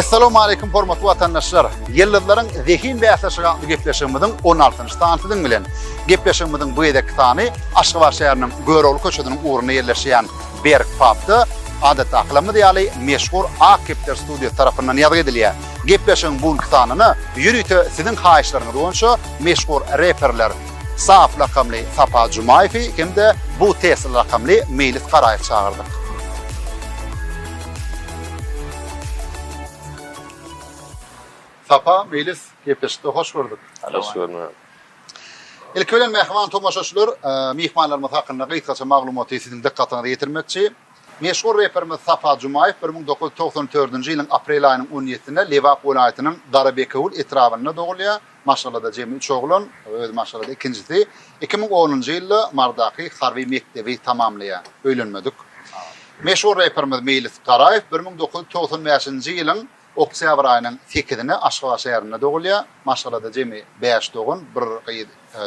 Assalamu alaykum hormatly vatandaşlar. Yıllarların zihin ve aslaşıqlı gepleşigimizin 16-njy sanatynyň bilen gepleşigimizin bu edeki sany Aşgabat şäheriniň Göreğli köçediniň uğruna yerleşýän Berk pubda adat aklamy diýaly meşhur Akepler studio tarapyndan ýazgy edilýär. Gepleşigiň bu sanyny ýürüte sizin haýyşlaryňyz boýunça meşhur reperler Saf lakamly Sapa Jumaýew hemde bu Tesla lakamly Melis Garaýew çağırdyk. Sapa, Melis, gepleşikde hoş gördük. Hoş gördük. İlk ölen mehman tomaşaşlar, mihmanlarymyz hakynda gysgaça maglumaty siziň dikkatyňize ýetirmekçi. Meşhur reperimiz Sapa Jumaýew 1994-nji ýylyň aprel aýynyň 17-nde Lewap welaýatynyň Darabekowul etrawyna dogulýar. Maşallada jemi 3 oglan, öz maşallada ikincisi 2010-njy ýylda Mardaky Harby mektebi tamamlaýar. Öýlenmedik. Meşhur reperimiz Melis Garaýew 1995-nji ýylyň oktyabr aýynyň 8-ine Aşgabat şäherinde dogulýar. Maşallada jemi 5 dogun,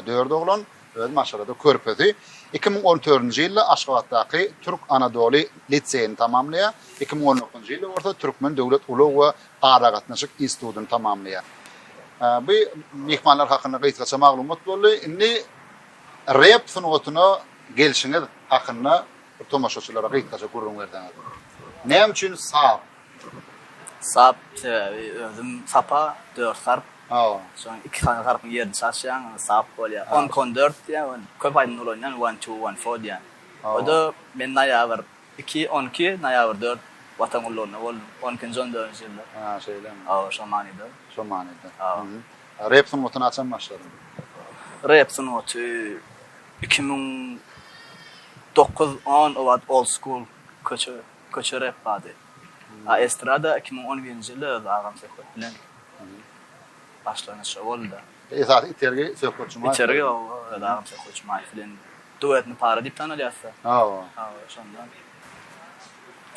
4 oglan, öz maşallada körpezi. 2014-nji ýylda Aşgabatdaky Türk Anadolu liseýini tamamlaýar. 2019-njy ýylda orta Türkmen döwlet ulag we ara gatnaşyk institutyny tamamlaýar. Bu mehmanlar hakynda gysgaça maglumat boldy. Indi rap sunugatyna gelişiňiz hakynda tomaşaçylara gysgaça gurrun berdiňiz. Näme üçin sap? Sap, özüm sapa 4 harp. Soň 2 tane harpyň ýerini saçýan, sap bolýar. 10-14 ýa, köp aýdyn ulanýan 1-2-1-4 ýa. Oda men naýabyr 2-12, naýabyr 4 watan ulanyň bol 12-nji 14-nji ýylda. Ha, şeýlemi? Şo manyda. Şo manyda. Rap sunugatyny açan başladym. Rap sunugaty 2009-10 owat old school köçe rap bady. Estrada 2011-nji ýylda agam söhbet bilen başlanýy boldy. Esas iterge söhbetçi İçerige agam söhbetçi bilen duetni para diýip tanalýarsa. Şondan.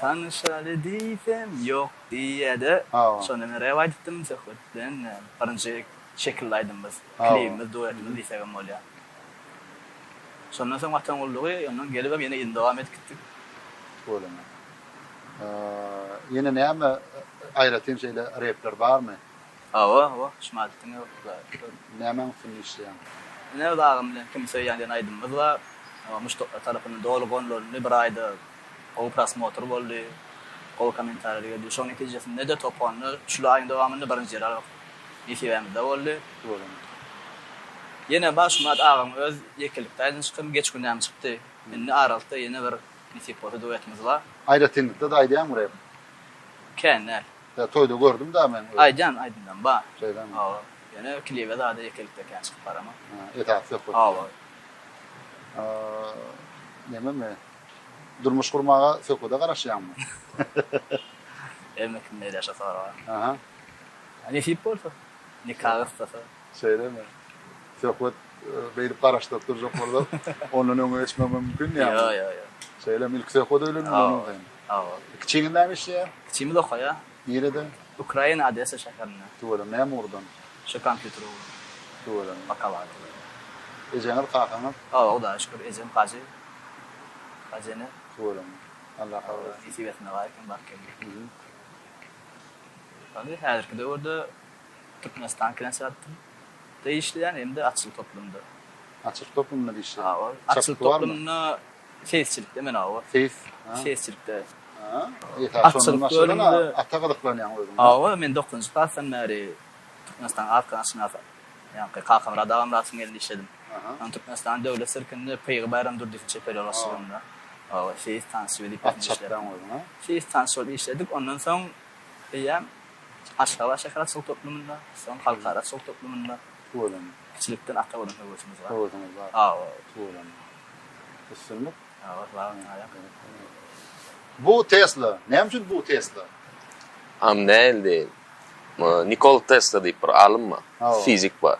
Tanışaly diýsem ýok diýede. Şonda men rewayat etdim söhbet bilen birinji şekildaýdym biz. Klipimiz duetimiz diýsegem bolýar. Şondan soň wagtyň boldy, ondan gelip ýene dowam edip gitdik. Bolýar. Yine näme aýratyn şeýle repler barmy? Şumadetine Näme finişýän? Ne dağım bilen kimse ýandan aýdym. Biz wa muştok tarapyny dolu gonlaryny bir aýda o prosmotor boldy. O komentarlara düşen netijesinde de toplandy. Şu aýyň dowamynda birinji ýer ýetirmede boldy. Yine başmat ağam öz ýekilikden çykyp geç gündäm çykdy. Menne aralykda ýene bir nisipota duetimiz bar. Aýratynda da aýdýan rap. Kenne. Ya toyda gördüm da men. Aýdyan ba. Şeýlemi? Yine klibe da ýekilikde kan çykyp barama. Etat söhbet. Näme mi? Durmuş gurmaga söhbete garaşýanmy? Emek meýle şasara. Aha. Ani hip bolsa. Nikah istasa. Şeýlemi? Söhbet beýip garaşdyp durjak bolsa, onuň öňe geçmem mümkin ýa-ni. Yo. Şeýlemi ilk söhbet öýlenmeli. Kiçiginden işe? Kiçimi de koya. Nerede? Ukraina Odessa şäherinde. Tuğla, näme urdan? Şu kompýuter Tuğla. bakalar. Ejeňer kakanat? O da şükür ejem gazy. Gazyny. Tuğla. Allah razı Nisibetine gaýkyn bakyn. Hadi häzirki döwürde Türkmenistan kinesatdy. Değişleyen hem de açık toplumda. Açık toplumda bir şey. Açık toplumda sesçilikde men awa. Sesçilikde. Açık toplumda atagadıklanýan awa men 9-njy klasdan beri Türkmenistan arkadaşyna yani kalkan radam rasmy geldi işledim. Türkmenistan döwlet sirkinde Peýgamberim durdyňça periodasynda. Awa ses tansiýet edip işledim. Ses tansiýet işledik. Ondan soň ýa Aşgabat şäher açyk toplumunda, soň halkara açyk toplumunda Tuğla. Kiçilikden ata bolan höwetimiz var. Höwetimiz var. Tuğla. Isınlık. Var. Bu Tesla. Näme üçin bu Tesla? Näde? Nikola Tesla diýip bir alym bar. Fizik bar.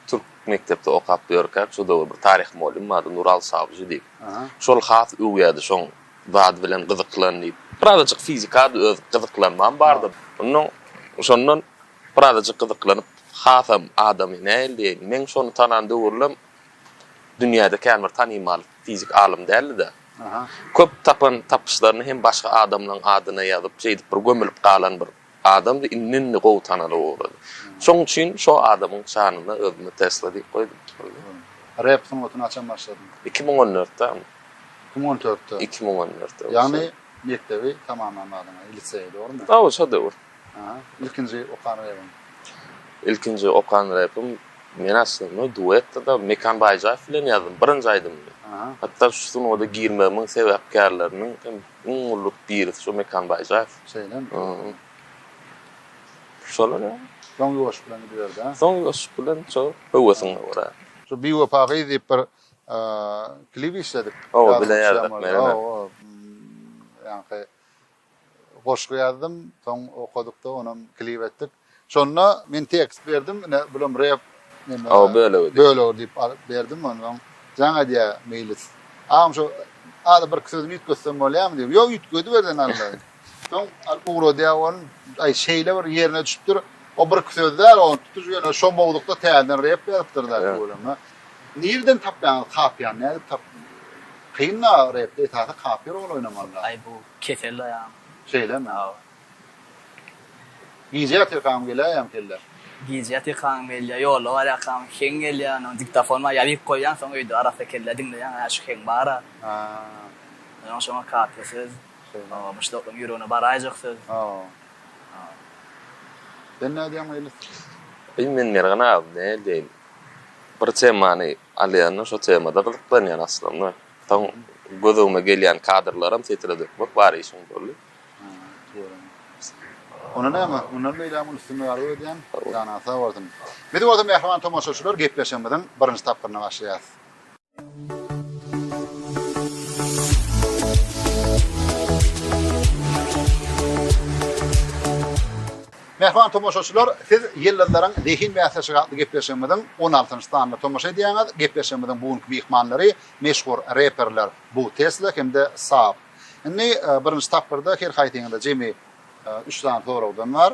Türk mektepde okap ýörkär, şu da bir taryh molim bar, Nural Savcı diýip. Şol hat öwýärdi şoň bad bilen gyzyklanyp. Birazajyk fizikada öz gyzyklanmam bardy. Şondan birazajyk gyzyklanyp hasam adamy näildi. Men şonu tanan döwürlem dünýäde kän bir tanymal fizik alim däldi de. Aha. Köp tapışlaryny hem başga adamlaryň adyna ýazyp, şeýdip bir gömülip galan bir adam da inni gowy tanaly boldy. Şoň üçin şo adamyň şanyny özüme Tesla diýip goýdum. Rap'ın otunu açan başladım. 2014'te. 2014'te. 2014'te. Yani mektebi tamamlamadın. Liseye doğru mu? Tabii şo döwür. Aha. İlkinci okan rap'im. İlkinci okan rap'im men aslında duetde da Mekan Bayjaev bilen ýazdym. Birinji aýdym. Aha. Hatta şusun oda girmemin sebäpkärleriniň iň uluk birisi şu Mekan Bayjaev. Şeylen. Şolar ya. Son yoş bilen gidiyordu ha. Soň ýoş bilen şo höwesiň wara. Şu bir wapagy diýip bir klip işledik. O bilen ýazdyk mene. Yani goşgy ýazdym, soň okuduk da onu klip etdik. Sonra men tekst berdim, bilem rap O böyle diýip berdim onu. Jaňa diýä meýlis. Am şu ada bir sözümi ýetgözsem bolýarmy diýip. Ýok ýetgödi berden Allah. Soň ugro diýä onu ay şeýle bir ýerine düşüpdir. O bir sözler onu tutuş ýöne şo mowdukda täzeden rap beripdirler bolýarmy. Nereden tapýan, kapýan, näde tap? Kynna rapde taýda kapýar ol oýnamallar. Ay bu ketelle ya. Şeýlemi? Ha. Gizet ýakam gelýär kelle. Gizet ýakan gelýär, ýol var ýakan, heň gelýär, no diktafonma ýalyp goýan, soň öýde arada kelledin diýen, şu heň bara. Ha. Ýa şoňa kapýasy. Ha, başlapyň ýüregine baraýaksy. Ha. Ben näde ýa-da Men nergana ne diýin. Bir temany alýany şo temada gyzyklan ýa aslında. Taň gözüme gelýän kadrlarym titredi. Bak bari işin boldy. Ona näme? Ondan beýlemin üstüne garap edýän. Ýana sawardym. Bedi wagtym ýahman tomaşaçylar gepleşenmeden birinji tapyryna başlaýar. Mehman tomaşaçylar, siz ýyllarlaryň dehin mäsajy gatly gepleşenmeden 16-njy sanda tomaşa edýäňiz. Gepleşenmeden buňky mehmanlary meşhur raperler bu Tesla hemde Saab. Indi birinji tapyrda her haýtyňda jemi 3 tane sorawdan var.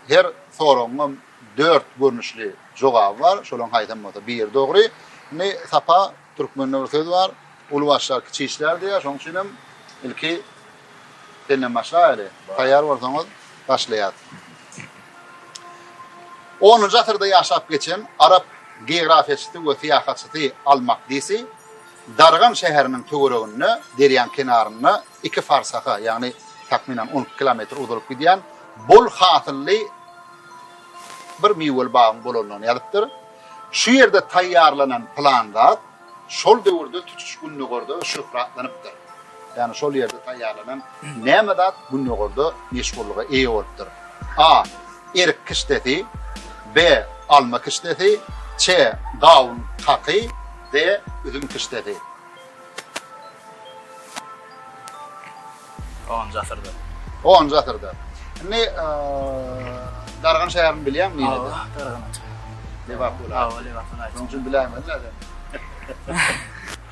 Her sorawma 4 görnüşli jogap var. Şolaň haýtymda bir dogry. Indi sapa türkmenler söz var. Ulwaşlar kiçikler diýär. Şoň üçin ilki denlemäşäli. Taýýar bolsaňyz başlaýar. 10-njy asyrda ýaşap geçen Arap geografiýaçysy we fiýahatçysy Al-Maqdisi Dargan şäheriniň töweregini, derýan kenaryny 2 farsaha, ýagny takminan 10 kilometr uzalyp gidýän bol hatynly bir miwel bagyň bolanyny ýalypdyr. Şu ýerde taýýarlanan planda şol döwürde tutuş günnügörde şöhratlanypdyr. Yani şol ýerde taýýarlanan nämedat günnügörde meşhurlyga eýe bolupdyr. A. Erik kişdeti, B. Alma kişdeti, C. Gawun haky, D. Üzüm kişdeti. 10-njy asyrda. 10-njy asyrda. Indi Dargan şäherini bilýärmi diýildi? Dargan. Liverpool. Ha, Liverpool. Şoň üçin bilämän näde.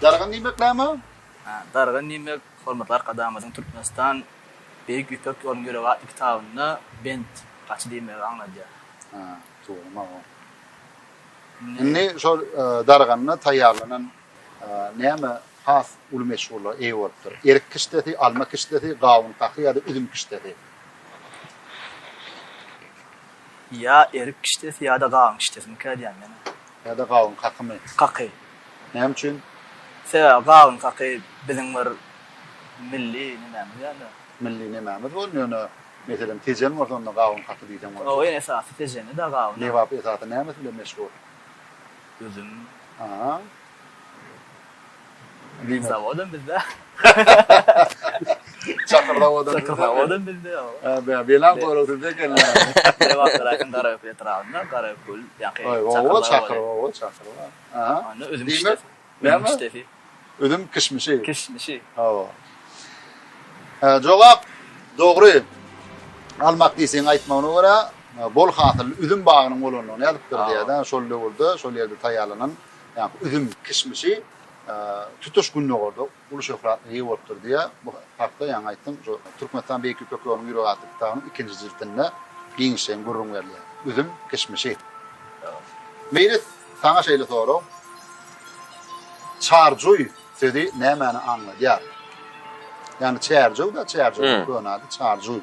Dargan nimeklärmi? Ha, Dargan nimek hormatly arkadaşymyzyň Türkmenistan beýik ýüpek ýoluny ýöregat kitabyny bent gaçy diýmek aňladýar. Ha, toýry maňa. Indi şol Darganyny taýýarlanan näme has ulu meşhurlar eýe bolupdyr. Erik kişdeti, alma kişdeti, gawun haky ýa-da üzüm kişdeti. Ya erik kişdeti ya da gawun kişdeti diýen meni. Ya-da gawun hakymy. Haky. Näme üçin? Sebäbi gawun haky biziň bir milli näme ýa-da. Milli näme bolýar? Meselem tejen bolsa gawun haky diýen bolar. O en esasy tejeni da gawun. Lewap esasy näme bilen meşhur? Üzüm. Ha. Zavodun bizde. Çakırdavodun bizde. Ben bilen korutuda gelýär. Lewaplardan garap ýetirýärler, garap gül, ýa-ni. O çakır. Ha. Onu üzüm işte. Näme? İşte. Üzüm kişmişi. Kişmişi. Ha. Jogap dogry. Almak diýsen aýtmagyna görä, bol hatyrly üzüm bagynyň bolanyny ýalypdyr diýär. Şol döwürde, şol ýerde taýýarlanan, ýa-ni üzüm kişmişi tutuş günnügörde ulu şöhratly eýe bolupdyr diýär. Bu hakda ýa-ni aýtdym, şu Türkmenistan beýik ýüpek ýoluny ýüregat kitabynyň 2-nji jildinde giňişen gurrun berilýär. Üzüm kişmişi. Meýle saňa şeýle soraw. Çarjuy sözi nämäni anladýar. Yani çärjüw da çärjüw könadi çarjüw.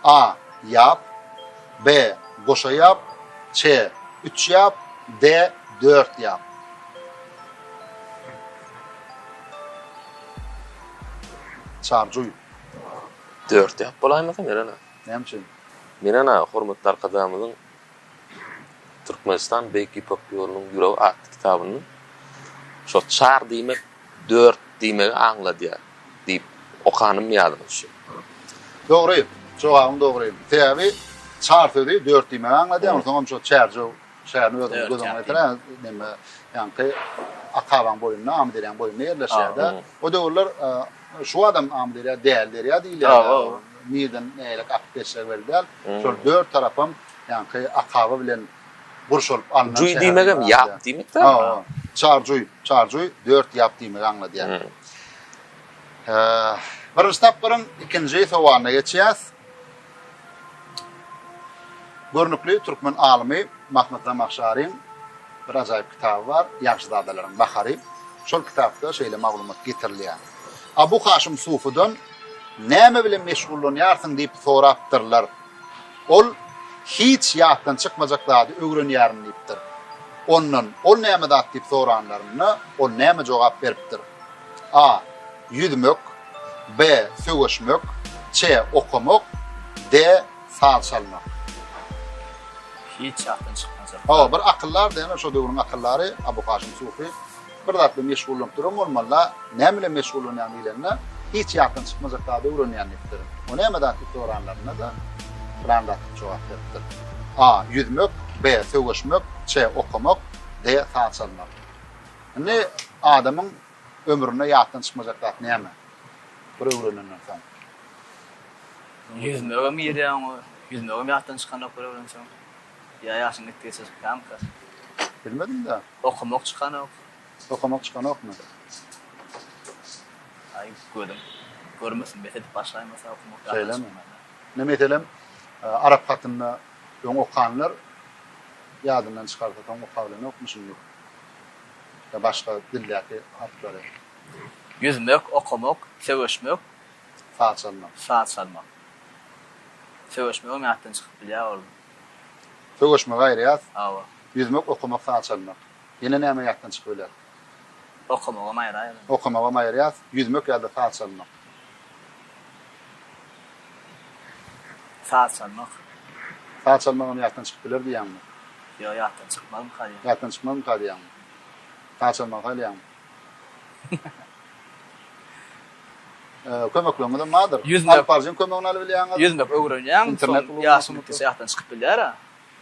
A. Yap. B. Goşa yap. C. 3 yap. D. 4 yap. Çarjüw. 4 yap bolaýmasa merana. Näme? Merana hormatly arkadaşymyzyň Türkmenistan Beyk İpek ýolunyň ýüregi atly kitabyny şo çar diýmek 4 diýmegi anladýar diýip okanym ýadyma düşýär. Dogry. Jogabyň dogry. Täbi çar sözi 4 diýmegi anladýar. Soňam şo çärjüw şäherni özüň gözüňe getiren näme ýa-ni akaban boýundan amdiriň boýundan ýerleşýär. O döwürler şu adam amdiriň däl ya diýilýär. Neden neylek akdeşler verdiler. Şol 4 tarapym ýa-ni akaba bilen burşulyp alınan Juy diýmegem ýap diýmekde. Çarjüy 4 ýap diýmegi anladýar. Birinji tapyryň ikinji sowalyna geçýäs. Görnükli Türkmen alimy Mahmud Ramaşaryň bir ajaýyp kitaby bar, Ýagşy dadalaryň bahary. Şol kitapda şeýle maglumat getirilýär. Abu Haşim Sufi'den näme bilen meşgullanýarsyň diýip sorapdyrlar. Ol hiç ýatdan çykmajaklady öwrenýärmi diýipdir. Ondan ol näme dat diýip soranlaryny ol näme jogap beripdir. A. Yüzmek. B. Söwüşmek. C. Okumak. D. Sal salmak. Hiç ýatdan çykmazak. Bir akyllar diýen şo döwrüň akyllary Abu Haşim Sufi bir zatla meşgullanyp durum bolmalla näme bilen meşgullanýan diýilende hiç ýatdan çykmajaklady öwrenýän diýipdir. O näme dat diýip soranlaryna da bilen dat jogap beripdir. A. Yüzmek. B. Söwüşmek. C. Okumak. D. Sal salmak. Ne adamyň ömrüne ýatdan çykmajaklady näme? Bir öwrenenden soň. Yüzmegem ýerýän, yüzmegem ýatdan çykanok bir öwrensen. Ya ýaşyň gitgese çykanka. Bilmedim de. Okumak çykanok. Okumak çykanokmy? Ay gördüm. Görmesin betedi başlaýmasa okumak. Söyleme. Näme edelim? Arap hatyny öň okanlar ýadyndan çykardyp öň okawyny okmuşum ýok. Ya başga dilläki harflary. Yüzmek, okumak, sevişmek, Saat çalmak. saat çalmak. Sevişmek o ýatdan çykyp bilýär ol. Söwüşmek gaýry ýaz. Awa. Yüzmek, okumak, saat çalmak. Ýene näme ýatdan çykyp bilýär? Okumak maýra. Okumak gaýry ýaz. Yüzmek ýa-da saat çalmak. Saat çalmak. Saat çalmak ýatdan çykyp biler diýänmi? Yo ýatdan çykmadym hali. Ýatdan çykmam diýänmi? Saat çalmak diýänmi? Kömekleňe de madyr. Yüzmek. Alparjyň kömegini alyp bilýäňiz. Yüzmek öwrenýän, İnternet soň ýaşyň gitgese ýatdan çykyp bilýär.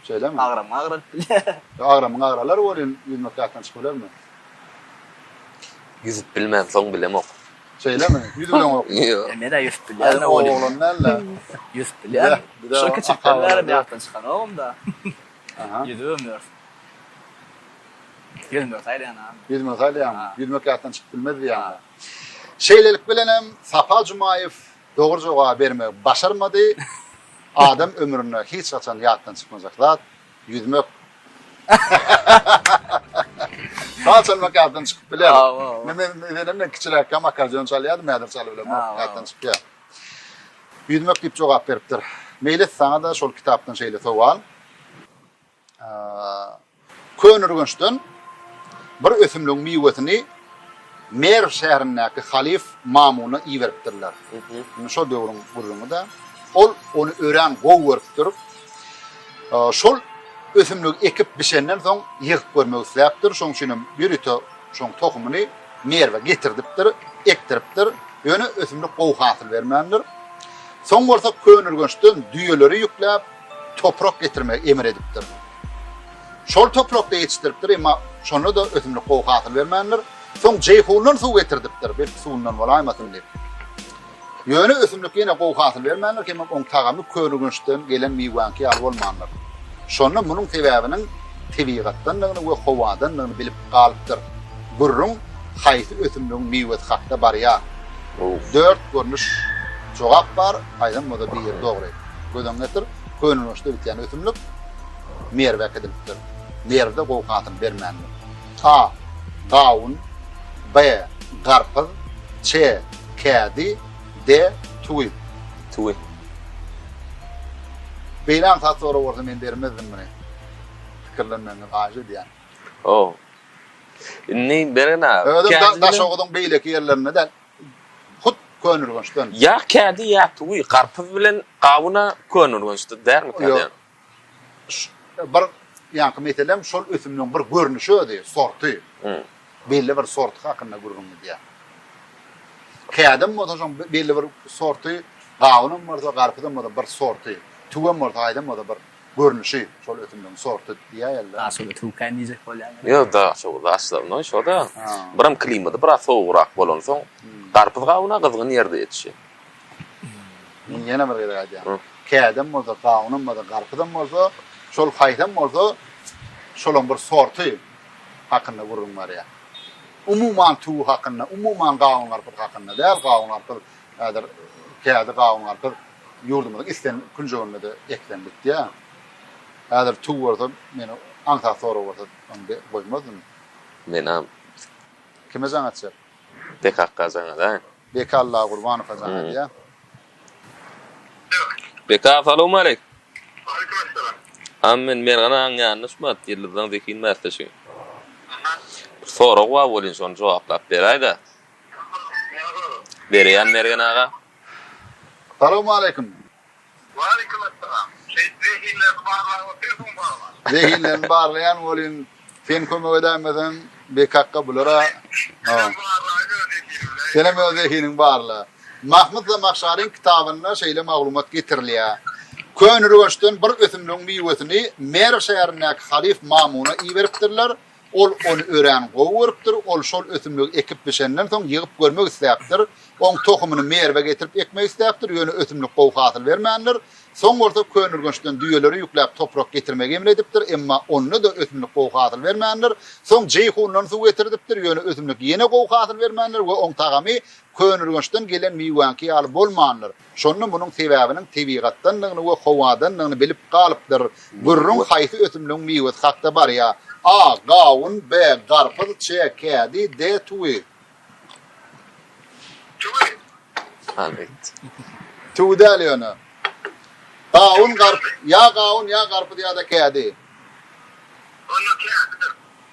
Söyleme. Agram bilýär. Agram-agralar bolýan yüzmek ýatdan çykyp bilermi? Yüzüp bilmem soň bilemok. Söyleme. Yüz bilen ok. Yo. Mene yüz bilýär ne bolýar? Oğlan näle? Yüz bilýär. Bir de Şo o kiçikler akalar. ýatdan çykanok da. Aha. Yüzümer. Yüzmek aýryan. Yüzmek gaýryan. Ha. Yüzmek ýatdan çykyp bilmez diýär. Şeýlelik bilenem Safa Jumaýew dogry jogap bermek başarmady. Adam ömrüne hiç açan ýatdan çykmazaklar. Yüzmek. Saçalmak ýatdan çykyp biler. Näme kiçirek kam akarjon çalýar, mädir çaly bilen ýatdan çykýar. Yüzmek diýip jogap beripdir. Meýle saňa da şol kitapdan şeýle sowal. Könürgünçden bir ösümlüň miwetini Mer şäherindäki halif Mamuny iýeripdirler. Şo döwrüň gurulmada ol onu ören gow beripdir. Şol ösümlük ekip bişenden soň ýygyp görmek isläpdir. Şoň üçin bir üte şoň tohumyny merwe getirdipdir, ektiripdir. Ýöne ösümlük gow hasyl bermendir. Soň bolsa könürgünçden düýeleri ýükläp toprak getirmek emir edipdir. Şol toprakda ýetişdiripdir, emma şonu da ösümlük gow hasyl bermendir. Soň jeyhundan suw getirdipdir, bir suwundan bolaýmasyn diýip. Ýöne ösümlük ýene gow hasyl bermendir, emma oň tagamy könürgünçden gelen miwanky ýar bolmandyr. Şonu munyň sebäbiniň tebigatdanlygyny we howadanlygyny bilip galypdyr. Gurrun haýsy ösümlüň miwet hakda barýar. 4 görnüş jogap bar, aýdan moda bir dogry. Gödüň getir, könürgünçde bitýän ösümlük merwe edilipdir. Merwede gow hasyl bermendir. A. Gawun. B. garpyz, Ç, kädi, D, tuý. Tuý. Beýlen taýsora bolsa men dermezdim mene. Pikirlenmeni gaýy diýen. Oh. Inni berena. Ödüm daş ogudyň beýleki ýerlerine däl. Hut könürgünçden. Ya kädi ya tuý. Garpyz bilen gawyna könürgünçdi därmi kädi? Bir ýa-ni meselem şol ösümniň bir görnüşi ödi, sorty. Belli bir sort hakkında gurgun diye. Kädim modajon belli bir sorty, gawnam morda garpydan moda bir sorty. Tuwam morda aýdam moda bir görnüşi, şol ösümniň sorty diye ýaly. Aslında tuğkan diyecek bolýan. Yo da şoda aslında şoda. Biram klimady biraz soğurak bolan soň garpyz gawna gyzgyn ýerde ýetişi. Ýene bir gede aýdýan. Kädim moda gawnam moda garpydan moda şol haýdam moda şolun bir sorty hakkında gurgun bar ya. Umuman tuğ hakkında, umuman gawun garpyz hakkında däl gawun garpyz, äder kädi gawun garpyz ýurdumyň isten künjeginde eklendik diýä. Äder tuğ bolsa meni aňta sora bolsa onu boýmazdym. Menam Kime zaňatçy? bekakka zaňa da. Bekalla Gurbanow zaňat diýä. Beka assalamu alaykum. Aleykümselam. Ammen men gana ýanysmat ýerlerden zekin mäsleşi. Sorak wa bolin şonu jogaplap beraýda. Berýän mergen aga. Assalamu alaykum. Wa aleykümselam. Zehinler barlar, telefon barlar. Zehinler barlayan bolin sen kömek edämeden bekakka bulara. Senem özehinin barla. Mahmud Zamakşaryň kitabyna şeýle maglumat getirilýär. Könürgünçden bir ösümniň miwesini Mer şäherine Halif Mamuna iýeripdirler. Ol onu öğren goýurupdyr. Ol şol ösümlügi ekip biçenden soň ýygyp görmek isläpdir. Oň tohumyny merwe getirip ekmek isläpdir. Ýöne ösümlik gowy hasyl bermänler. Soň orta könürgünçden düýeleri ýükläp toprak getirmek emredipdir. Emma onu da ösümlik gowy hasyl bermänler. Soň jeyhundan suw getirdipdir. Ýöne ösümlik ýene gowy hasyl bermänler we oň tagamy könürgünçden gelen miwanky alyp bolmanlar. Şonun munyň sebäbiniň tebigatdanlygyny we howadanlygyny bilip galypdyr. Gurrun haýsy ösümliň miwesi hakda bar ýa. A. Gawun, B. Garpyz, C. Kädi, D. Tuwy. Evet. Tuwy däl ýöne. Gawun, garpyz, ya gawun, ya garpyz ya da kädi. Onu kädi.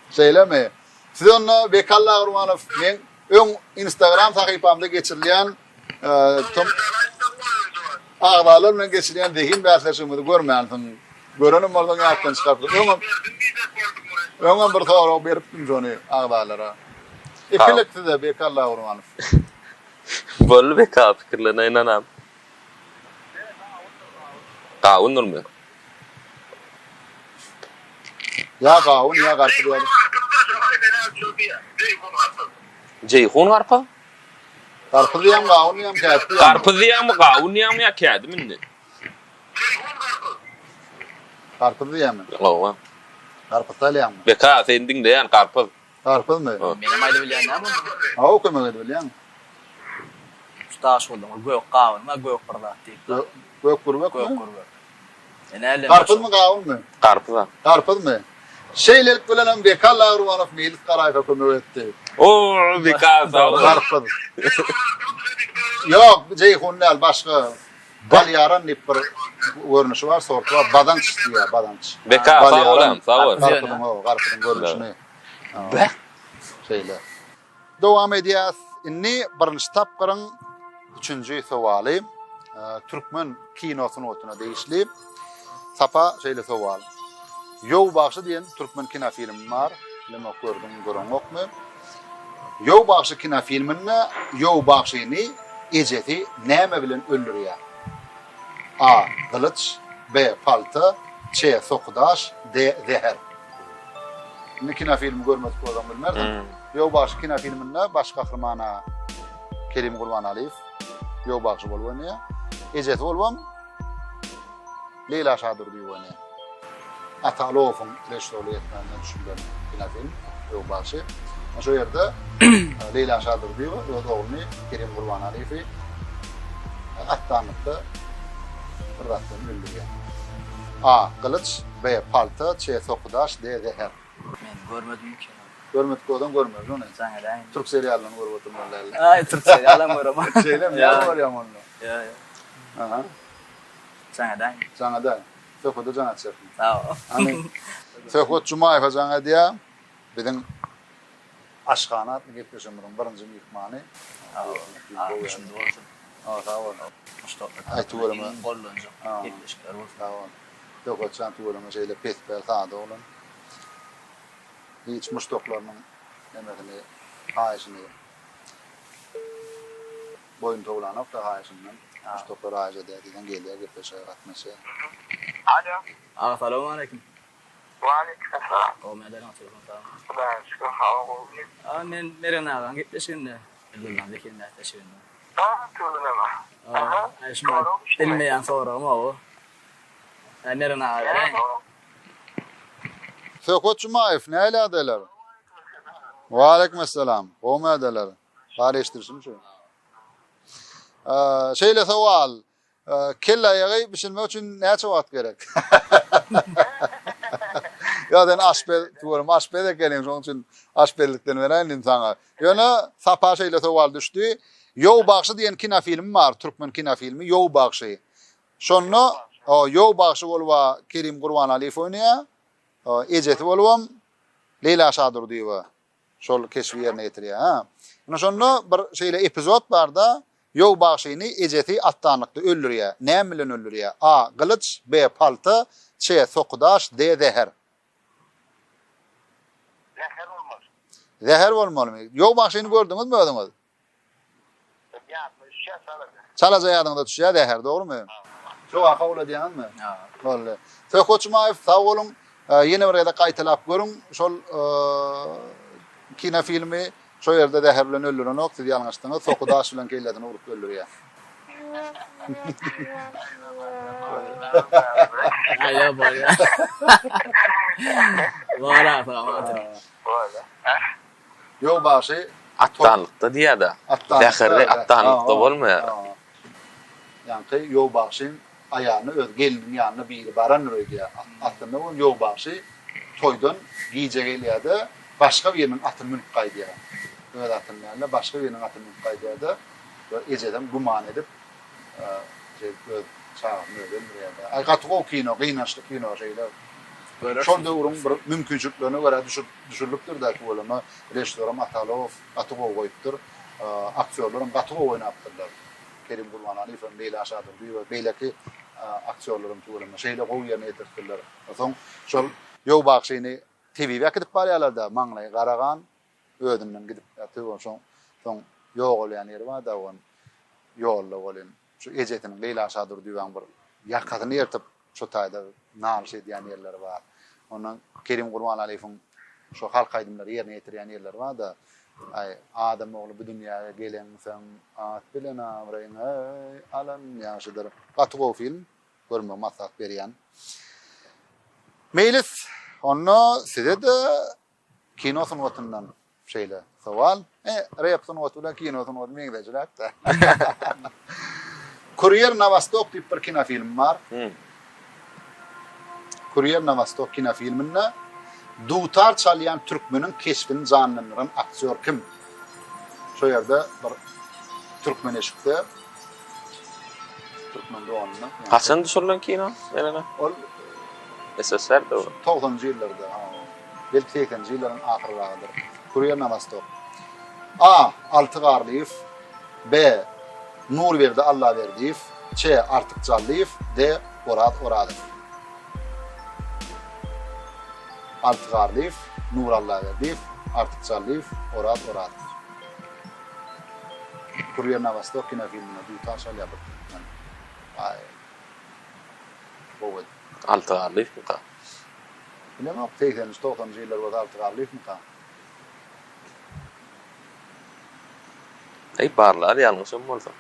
Söyleme. Siz onu Bekalla Gurbanow men öň Instagram sahypamda geçirilýän agdalar bilen geçirilýän zehin bäsleşigimi görmänsiň. Görenim bolsaň ýatdan çykardyk. Öňe bir sorak beripdim jony agdalara. Ekilekdi de Bekalla Gurbanow. Bol beka pikirlerine inanam. Gawunurmy? Ya gawun ya garpyz ýa. Jeyhun garpyz? Garpyz ýam gawun ýam kädi. Garpyz ýa-my gawun ýa-my ýa kädi minni? Garpyz ýam. Owa. Garpyz ýam. Beka sendin diýen garpyz. Garpyzmy? Benim aýdyp bilýän näme? Haw kömek edilýän. Ustaş boldum. Göýük gawy, ma göýük barlat diýip. Göýük gurbak. Göýük gurbak. Enäle. Garpyzmy gawunmy? Garpyz. Garpyzmy? Şeýlelik bilen Bekalla Gurbanow meýil garaýpa kömek etdi. O beka Garpyz. Yok, jeyhunlar başga balyaran dip bir görnüşi var, sortu var, badanç diýär, badanç. Beka sağ olam, sağ ol. Garpyzyň görnüşini. Be. Şeýle. Dowam edýäs. Inni birinji tapgyryň 3-nji sowaly. Türkmen kinosyny otuna değişli. Sapa şeýle sowal. Ýow bagşy diýen türkmen kino filmi bar. Lema gördüm, görmokmy? Ýow bagşy kino filmini, ýow bagşyny ejeti näme bilen öldürýär? A. Gylyç, B. Palta, C. Sokdaş, D. Zeher. Ne kino filmi görmek bolsam bilmerdim. Ýow bagşy kino filminde baş gahrymana Kerim Gurbanow ýow bagşy bolup oynýar. Ejeti bolbam Leyla Şadyr diýip oynýar. Atalowun reşdolu etmenden düşündüm kino film ýow bagşy. Şo ýerde Leyla Şadyr diýip öz ogluny Kerim Gurbanow atdanykda bir ratdan öldürýär. A. Gylyç, B. Palta, C. Sokdaş, D. Zeher. Men görmedim ki. Görmedik adam görmez onu. Sana da. Türk seriallarını görüp oturmalarlar. Ay Türk serialan görüm. Şeylem ya var ya onunla. Ya. Aha. Sana da. Sana da. Söhbeti can açacak. Sağ ol. Hani Söhbet Cumayev sana diye bizim aşkana atlı gitmişimdir. Birinci mihmanı. Şimdi olsun. Sağ ol. Mustafa. Ay, tuğrama. Gollunca. Aa. Gitmişler olsun. Sağ ol. Söhbet can tuğrama şeyle petbel sağda olan. Hiç muştoklarının emekini, hayışını boyun toğlanıp da hayışından muştoklar hayış ederdiğinden geliyor, gitmişe atması. Alo. Ağa selamun aleyküm. Waalaikumsalam. O meden telefon tamam. Ben şu hava Aa men meren ağan gitmişinde. Elden dekinde teşekkür tuğlama. Ay şimdi bilmeyen sorum o. Meren ağan. Söhbet Cumayev ne eladeler? Ve aleykümselam. O mu ederler? Karıştırsın şu. Şeyle sual. Kella yağı pişirmek için ne çabuk gerek? Ya den aşpel tuğrum aşpel de gelin onun için aşpellikten veren insana. Yani sapa şeyle sual düştü. Yow Bakşı diyen kina film var. Türkmen kina filmi Yow Bakşı. Şonu o Yow Bakşı olva Kerim Kurban Aliyev oynuyor. Eceti bolwam Leyla Şadur diýip şol keşfi ýerine ýetiriyor ha. Ana şonu bir şeýle epizod barda Yow Bakşyny ejeti attanlykda öldürýär. Näme bilen öldürýär? A. Gylyç, B. Palta, C. Sokudaş, D. Zeher. Zehir olmaz. Zeher bolmaly. Yow Bakşyny gördüňizmi öňüňiz? Ya, şey sana. Çalaja ýadyňda düşýär zeher, dogrymy? Şo akawul edýänmi? Ha. Bolly. Söhbet Cumayev sağ bolun. Yine bir yerde kayıtılap görün. Şol kina filmi şu yerde de herlen öldürün ok. Siz yanlıştınız. Sokudaş bilen keyledini vurup öldürüyor. Ay ya bari. Vara tamam. Böyle. Yow Bakşı Attanlıkta diýär da. Zähirli attanlıkta bolmaýar. Yani Yow Bakşyň ayağını öz gelinin yanına biri baran öýdü. Atında o Yow Bakşı toydan giýje gelýärdi. Başga biriniň atyny minip gaýdýar. Öz atyny ýa-da başga biriniň atyny minip gaýdýardy. Ve ejeden guman edip öz çağını öldürýärdi. Ay gatgo kino, gynançly kino şeýler. Şonda urun bir mümkinçiliklerine göre düşürülüpdür da bolama restoran Atalov gatgo goýupdyr. Aktyorlaryň gatgo oýnapdyrlar. Kerim Kurban Aliyev hem Leyla Şadur diýip beýleki aktyorlaryň tuğrama şeýle goýýan etirdiler. Soň şol Yow Bakşyny TV-we gidip barýarlarda maňlaý garagan ödümden gidip ýatyp soň ýok bolýan ýeri bar da on ýolla bolan. Şu ejetiniň Leyla Şadur diýen bir ýakatyny ýertip şu taýda nalyş edýän ýerleri bar. Ondan Kerim Kurban Aliýewiň şu halk aýdymlary ýerine ýetirýän ýerleri bar da ay adam oğlu bu dünyaya gelen sen at bilen amrayın alan ýaşydyr. Gatgo film görme masak berýän. Meylis onu size de kino sunwatyndan şeýle sowal. Rep sunwatula kino sunwat meňdejilek de. Kuryer na Vostok diýip bir kino film bar. Kuryer na Vostok kino filminde dutar çalyan Türkmenin keşfini canlandıran aktör kim? Şu yerde bir Türkmen eşikte. Türkmen de onunla. Kaçan düşürülen kino? Elene? Ol SSR'de o. 90-njy ýyllarda. Belki 80-njy ýyllaryň ahyrlaryndadır. Kuryer na Vostok. A. Altıgarliyev, B. Nurverdi Allaverdiyev, C. Artıkçalliyev, D. Orad Oradov. Altıgarliyev, Nur Allaverdiyev, Artıkçalliyev, Orad Oradov. Kuryer na Vostok kino filmine duýtar çalýar. Ay. Bowed. Altıgarlyk mı ka? Bilemem, 80-90-njy ýyllar bolsa Altıgarliyew mi ka? Ey barlar ýalňyşym bolsa.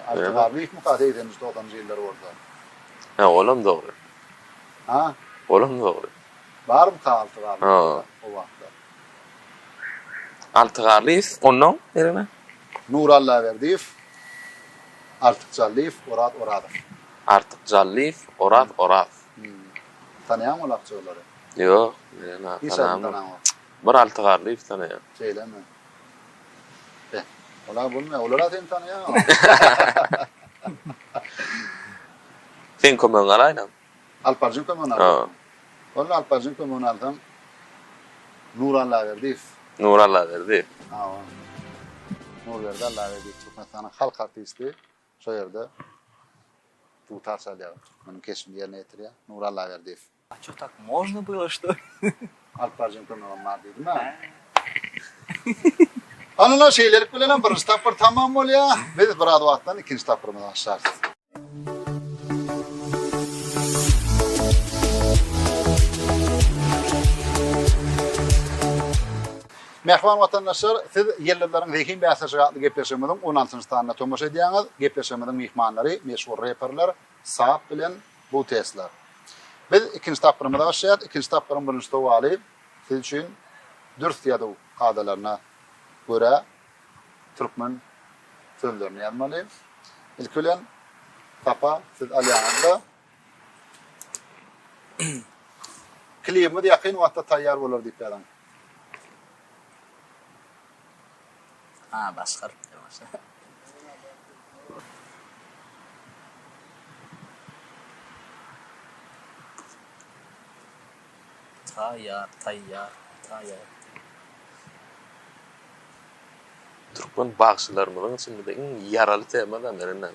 Altıgarliyew mi ka 80-90-njy ýyllar bolsa? Ha, olam dogry. Ha? Olam dogry. Bar mı ka Altıgarliyew Ha. o wagtda? Altıgarlyk ondan nerene? Nur Allaverdiyew, Artıkçalliyew, Orad Oradov. Artıkçalliyew, Orad Oradov. Tanıyan mı aktörleri? Yok, nerene Hiç tanamam. tanımam. Bir altıgarly iflana ya. Söyleme. Ola bulma, olara sen tanıya. Sen kömöň alaýna. Alparjın kömün Ha. aldım. Ola Alparjın kömün aldım. Nuranla verdi. Nur Allah berdi. Ha. Nur verdi Allah verdi. Türkmenistan'ın halk artisti. Şu yerde. Tutarsa diyor. Benim kesim yerine getiriyor. Nurallah verdi. А что так можно было, что ли? Alparjın kömün olmadı değil mi? Anılar şeyleri kullanan bir stapır tamam ol ya. Biz bir adı vaktan ikinci stapırımızdan şart. Mehvan vatandaşlar, siz yerlilerin zekin bir asası adlı gepleşimizin 16. tanına tomuş ediyorsunuz. Gepleşimizin mihmanları, meşhur raperler, Saap bilen bu tesler. Biz ikinci stapırımızda başlayat. İkinci stapırın birinci tovali. Siz için dürst yadı kadalarına göre Türkmen sözlerini yazmalı. İlk ölen tapa siz alyanında klibimi de yakın vaxtda tayyar olur deyip adam. Ha, başqarib. Tayyar. Türkmen bagşylarymyň içinde iň yaraly temadan birinden.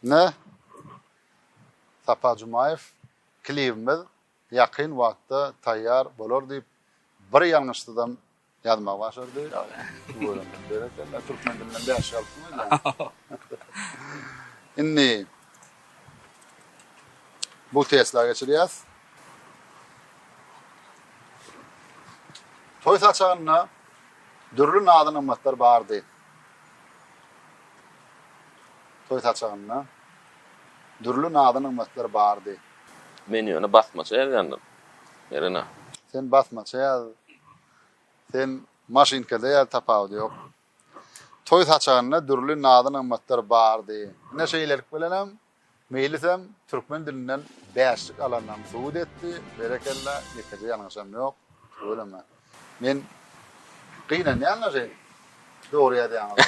Ne? Tapa Cumayev klibimiz yakın vaxtda tayyar olur deyip bir yanlışlıdan yazmaya başladı. Buyurun. Bereketler. Türkmen dilinden 5 altın. İnni bu tesla geçiriyoruz. Toy saçağına dürlü nadın ımmatlar bağırdı. Toy saçağına dürlü nadın ımmatlar bağırdı. Men ýöne basmaça ýazandım. Yerine. Sen basmaça yaz. Sen maşinkada yaz tapawdy yok. Toy saçağına dürlü nadın ımmatlar bağırdı. Ne şeyler bilenem? Meylisem Türkmen dilinden 5 alandan suud etti. Berekella yekece yanlışam yok. Öyleme. Men qiynan ne anlaşayım? Doğru ya diýan.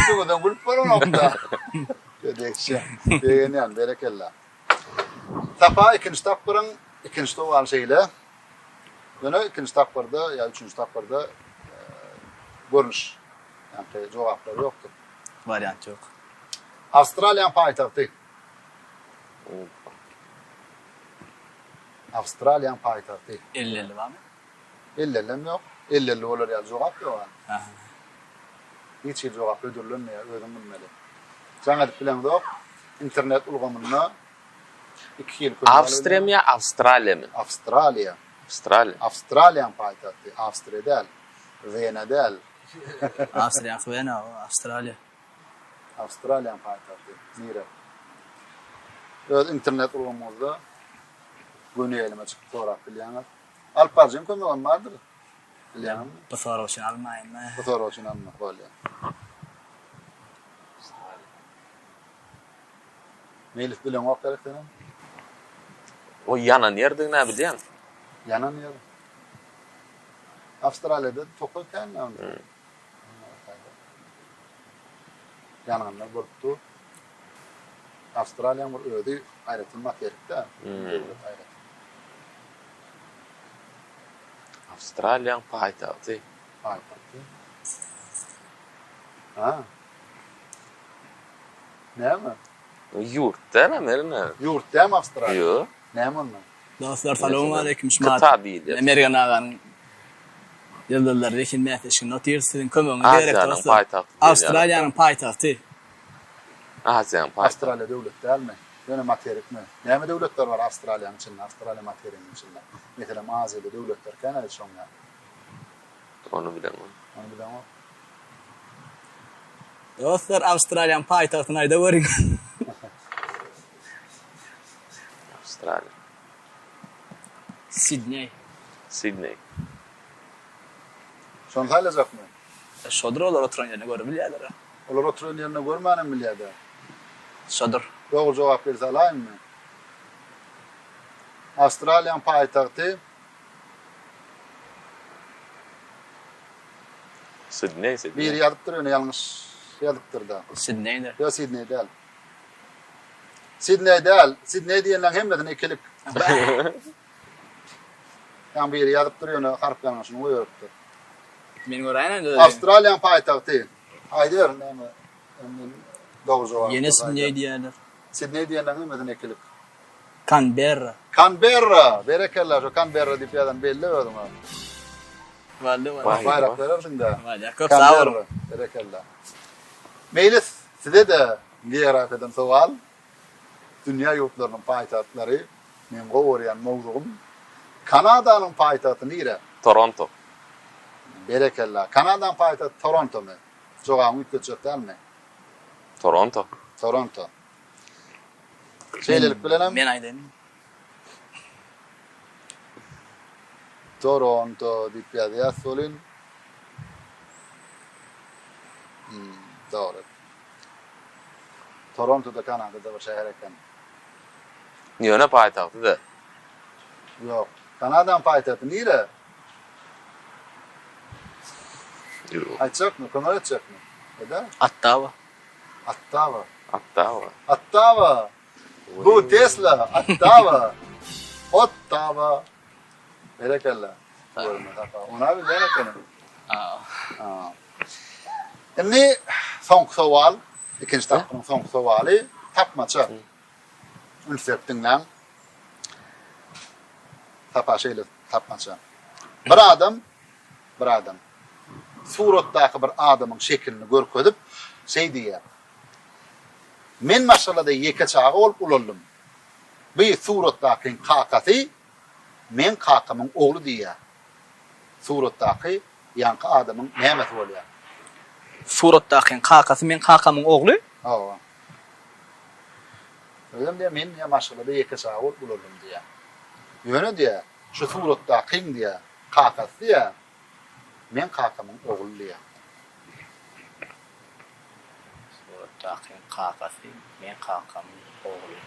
Şuňdan bilip bolanokda. Dedekçi. Beýen berekella. Tapa ikinci tapyrın ikinci towan şeýle. Ýöne ikinci tapyrda ýa üçüncü tapyrda görnüş. Yani jogaplar ýokdur. Variant yok. Avustraliýanyň paýtagty. Avustraliýanyň paýtagty. 50 var mı? 50 yok. 50 olur ya jogap ýok. Aha. Hiç jogap ödürlenmeýär, özüm bilmeli. Jaňa bilen internet ulgamyna 2 ýyl Awstriýa mı Avustraliýa mı? Avustraliýa. Avustraliýa. Avustraliýanyň paýtagty. Awstriýa däl. Wien däl. Avstriya, Viyana, Avustralya. Avustraliýanyň paýtagty. Nire. Öz internet ulgamyzda göneýelime çykyp sorap bilýäňiz. Alparjym kömegim bardyr. Bilýäňmi? Bu soru için almayın mı? Bu soru için almak bolýar. Meýlis bilen wagt gerekden. O yanan ýerde näme bilýän? Yanan yer. Avustralya'da tokul kaynağın. Yananlar bolupdy. Avustraliýanyň bir özi aýratylmak gerek-de. Avustraliýanyň paýtagty. Paýtagty. Ha. Näme? Ýurtda näme? Ýurtdam Avustraliýa. Ýok. Näme onda? Dostlar, selamun aleyküm. Kıta diýilýär. Amerikan ağanın yıldızlar rekin mäteşin notirsinin kömöňi berek Aziýanyň dostlar. paýtagty. Avustraliýanyň paýtagty. Aziýanyň paýtagty. Avustraliýa döwlet dälmi? Ýöne materikmi? Näme döwletler bar Avustraliýanyň içinde? Avustraliýa materikanyň içinde. Mesela Aziýada döwletler kanal şoňa. Onu bilemem. Onu bilemem. Dostlar, Avustraliýanyň paýtagtyny aýda görün. Avustraliýa. Sydney. Sydney. Şonu haýlajakmy? Şodur olar oturan ýerine görüp bilýärler. Olar oturan ýerine görmänem bilýärler. Şodur. Doğru jogap berse alaýmmy? Avustraliýanyň paýtagty Sydney. Bir yazıp duruyor, yanlış yazıptır da. Sydney'dir. Yo Sydney değil. Sydney değil. Sydney diyenler hemmedine ikilik. Yani bir yazıp duruyor, harf yanlışını uyuyordur. Men göräýän öyle. Avustralyan paytagty. Aýdyr, näme? Doğru cevap. Yeni Sydney diýerler. Sydney diyenler hemmedine ikilik. Canberra. Canberra. Berekeller, o Canberra diýip ýazan belli ödüm. Valde. Bayrak verirsin de. Valde. Köp sağ olun. Berekeller. Meylis, size de merak eden sual. Dünya yurtlarının paytahtları, men goýarýan mowzugum. Kanada'nın paytahtı nere? Toronto. Berekeller. Kanada'nın paytahtı Toronto mu? Jogam ütgetjekler mi? Toronto. Toronto. Şeylelik bilenem. Men aýdym. Toronto diýip ýazýar solin. Doğru. Toronto'da Kanada'da bir şehir eken. Ýöne paýtagty da. Yok. Kanada'nın paytahtı nere? Açacak mı? Kömer edecek mi? Eder? Ottawa. Ottawa. Ottawa. Ottawa. Bu Tesla. Ottawa. Ottawa. Berekeller. Ona bir berekeller. Şimdi son sual. İkinci tapmanın son suali. Tapmaça. Ünseptinle. Tapa şeyle tapmaça. Bir adam. Suratdaki bir adamın şeklini görkezip şey diýär. Men masalada ýeke çağı bolup ulalım. Bu suratdaky kakasy men kakamyň ogly diýär. Suratdaky ýanky adamyň näme bolýar? Suratdaky kakasy men kakamyň ogly. Hawa. Öýem diýär men ýa masalada ýeke çağı bolup ulalım diýär. Ýöne diýär, şu suratdaky diýär, kakasy diýär. Men kakamyň ogly diýär. Suratdaky kakasy men kakamyň ogly.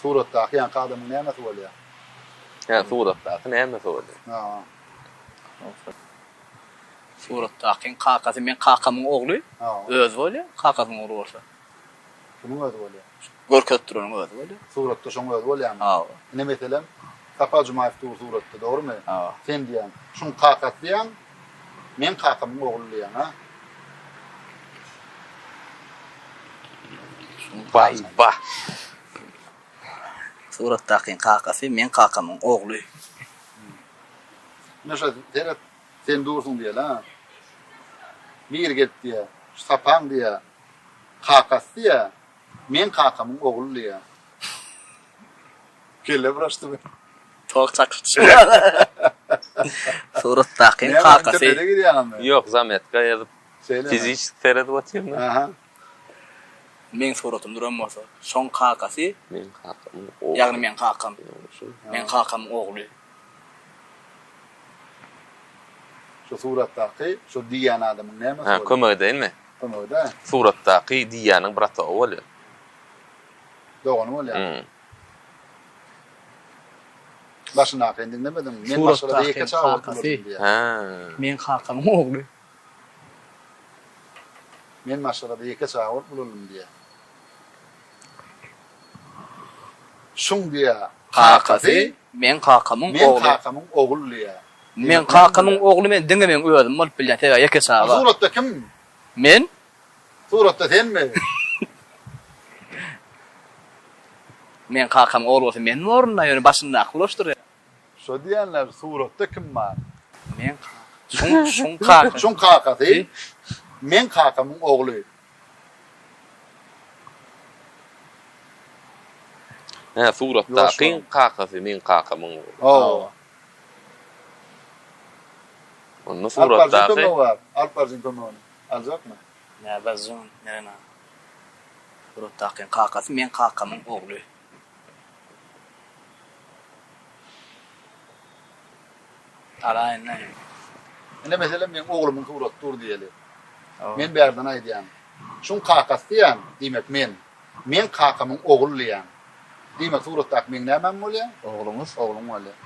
Suratdaky ýanky adamyň näme bolýar? Ya suratdaky näme bolýar? Ha. Suratdaky kakasy men kakamyň ogly. Ha. Öz bolýar, kakasyň ogly bolsa. Kimin özi bolýar? Görkezip duran öz bolýar. Suratda şoň özi bolýarmy? Ha. Ne meselem? Tapal Jumaýew tur suratda, dogrymy? Ha. Sen diýän, şoň kakas diýän, men kakamyň ogly diýän, ha? Bah. Suratdaky kakasy men kakamyň ogly. Näşe deret sen dursun diýär, ha? Bir get diýär, sapan diýär, kakas diýär, men kakamyň ogly diýär. Kelle braşdy. Çok çakışçı. Suratdaky kakasy. Ne diýärmi? Yok zametka ýazyp Söyle. fizik teredip atýarmy? Aha. Men suratym duran bolsa, şoň kakasy, Men kakamyň ogly. ýagny men kakam. Men kakamyň ogly. Şu suratdaky, şu diýän adamyň näme Ha, kömek edeyinmi? Kömegde. Suratdaky diýanyň bir atagy bolýar. Doğru bolýar. Hmm. Başına kendin demedim. Men Suratdaky başlarda ýeke çağı kakasy. diýär. Ha. Men kakamyň ogly. Men başlarda ýeke çağı bulalım diýär. Şoň diýär. Kakasy men kakamyň Men ogly. kakamyň ogly diýär. Men kakamyň ogly men diňe men özüm bolup bilýän täze ýeke saga. Suratda kim? Men Suratda senmi? men kakamyň ogly bolsa men orunda ýöne başynda aklaşdyr. Şo diýenler suratda kim bar? Men şoň kakasy. Şoň kakasy. Men kakamyň ogly. Ha, suratdaky kakasy men kakamyň ogly. Oh. Onu suratdaky Alparzyn kömegini. Aljakmy? Ya bazon nerena. Suratdaky kakasy men kakamyň ogly. Alaýyn. Ne mesela men oglumyň surat dur diýeli. Men berden aýdýan. Şoň kakasy diýen, diýmek men. Men kakamyň ogly diýen. Diýmek suratdaky men näme bolýar? Oglumuz Oglum bolýar.